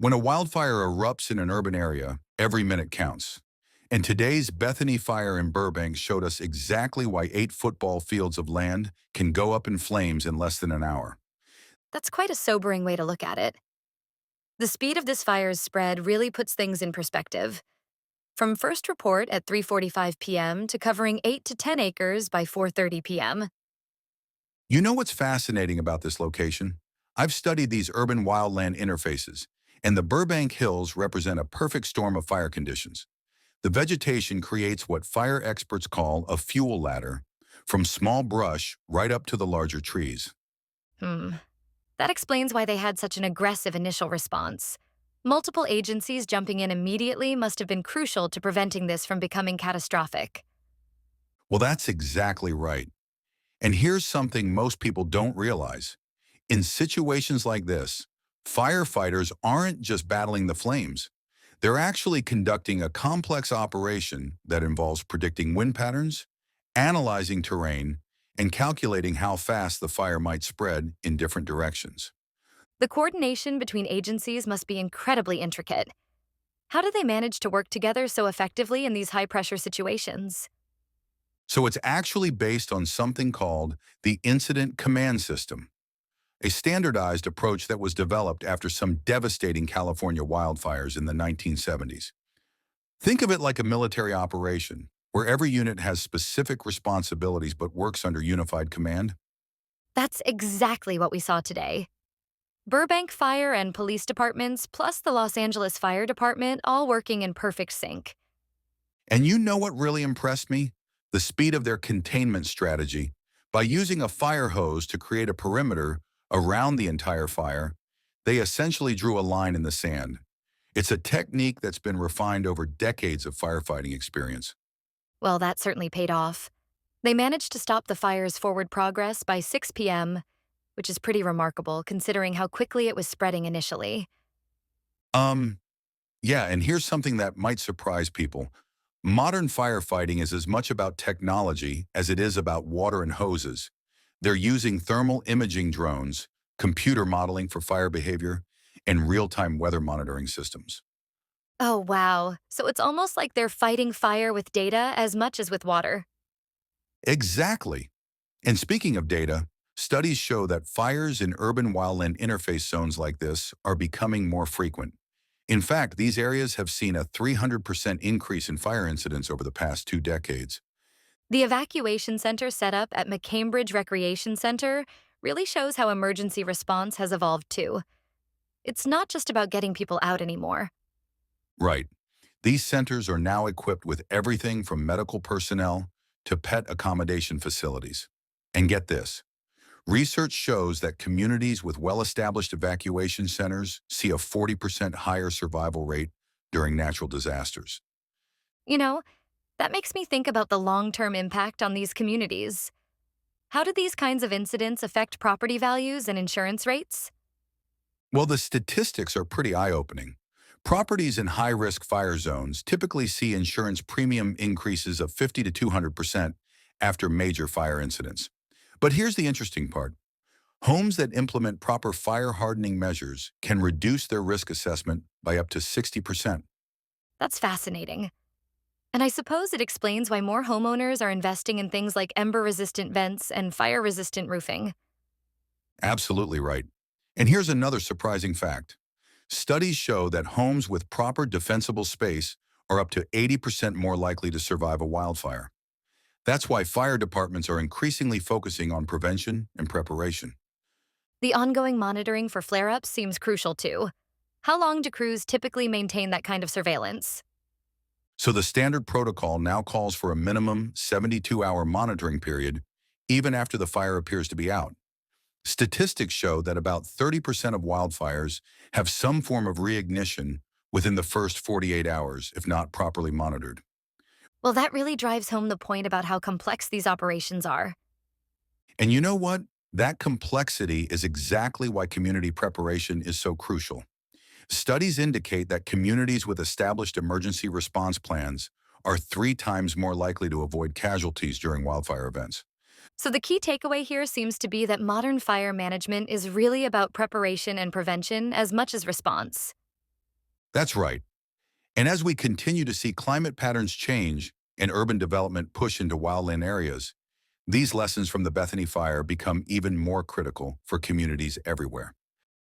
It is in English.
When a wildfire erupts in an urban area, every minute counts. And today's Bethany fire in Burbank showed us exactly why 8 football fields of land can go up in flames in less than an hour. That's quite a sobering way to look at it. The speed of this fire's spread really puts things in perspective. From first report at 3:45 p.m. to covering 8 to 10 acres by 4:30 p.m. You know what's fascinating about this location? I've studied these urban wildland interfaces, and the Burbank Hills represent a perfect storm of fire conditions. The vegetation creates what fire experts call a fuel ladder, from small brush right up to the larger trees. Hmm. That explains why they had such an aggressive initial response. Multiple agencies jumping in immediately must have been crucial to preventing this from becoming catastrophic. Well, that's exactly right. And here's something most people don't realize. In situations like this, firefighters aren't just battling the flames. They're actually conducting a complex operation that involves predicting wind patterns, analyzing terrain, and calculating how fast the fire might spread in different directions. The coordination between agencies must be incredibly intricate. How do they manage to work together so effectively in these high pressure situations? So it's actually based on something called the Incident Command System, a standardized approach that was developed after some devastating California wildfires in the 1970s. Think of it like a military operation, where every unit has specific responsibilities but works under unified command. That's exactly what we saw today. Burbank Fire and police departments, plus the Los Angeles Fire Department, all working in perfect sync. And you know what really impressed me? The speed of their containment strategy. By using a fire hose to create a perimeter around the entire fire, they essentially drew a line in the sand. It's a technique that's been refined over decades of firefighting experience. Well, that certainly paid off. They managed to stop the fire's forward progress by 6 p.m., which is pretty remarkable considering how quickly it was spreading initially. Um, yeah, and here's something that might surprise people. Modern firefighting is as much about technology as it is about water and hoses. They're using thermal imaging drones, computer modeling for fire behavior, and real-time weather monitoring systems. Oh, wow. So it's almost like they're fighting fire with data as much as with water. Exactly. And speaking of data, studies show that fires in urban wildland interface zones like this are becoming more frequent. In fact, these areas have seen a 300% increase in fire incidents over the past 2 decades. The evacuation center set up at McCambridge Recreation Center really shows how emergency response has evolved too. It's not just about getting people out anymore. Right. These centers are now equipped with everything from medical personnel to pet accommodation facilities. And get this, research shows that communities with well-established evacuation centers see a 40% higher survival rate during natural disasters. You know, that makes me think about the long term impact on these communities. How do these kinds of incidents affect property values and insurance rates? Well, the statistics are pretty eye-opening. Properties in high-risk fire zones typically see insurance premium increases of 50 to 200% after major fire incidents. But here's the interesting part. Homes that implement proper fire hardening measures can reduce their risk assessment by up to 60%. That's fascinating. And I suppose it explains why more homeowners are investing in things like ember resistant vents and fire resistant roofing. Absolutely right. And here's another surprising fact. Studies show that homes with proper defensible space are up to 80% more likely to survive a wildfire. That's why fire departments are increasingly focusing on prevention and preparation. The ongoing monitoring for flare ups seems crucial too. How long do crews typically maintain that kind of surveillance? So the standard protocol now calls for a minimum 72-hour monitoring period, even after the fire appears to be out. Statistics show that about 30% of wildfires have some form of reignition within the first 48 hours, if not properly monitored. Well, that really drives home the point about how complex these operations are. And you know what? That complexity is exactly why community preparation is so crucial. Studies indicate that communities with established emergency response plans are 3 times more likely to avoid casualties during wildfire events. So, the key takeaway here seems to be that modern fire management is really about preparation and prevention as much as response. That's right. And as we continue to see climate patterns change and urban development push into wildland areas, these lessons from the Bethany fire become even more critical for communities everywhere.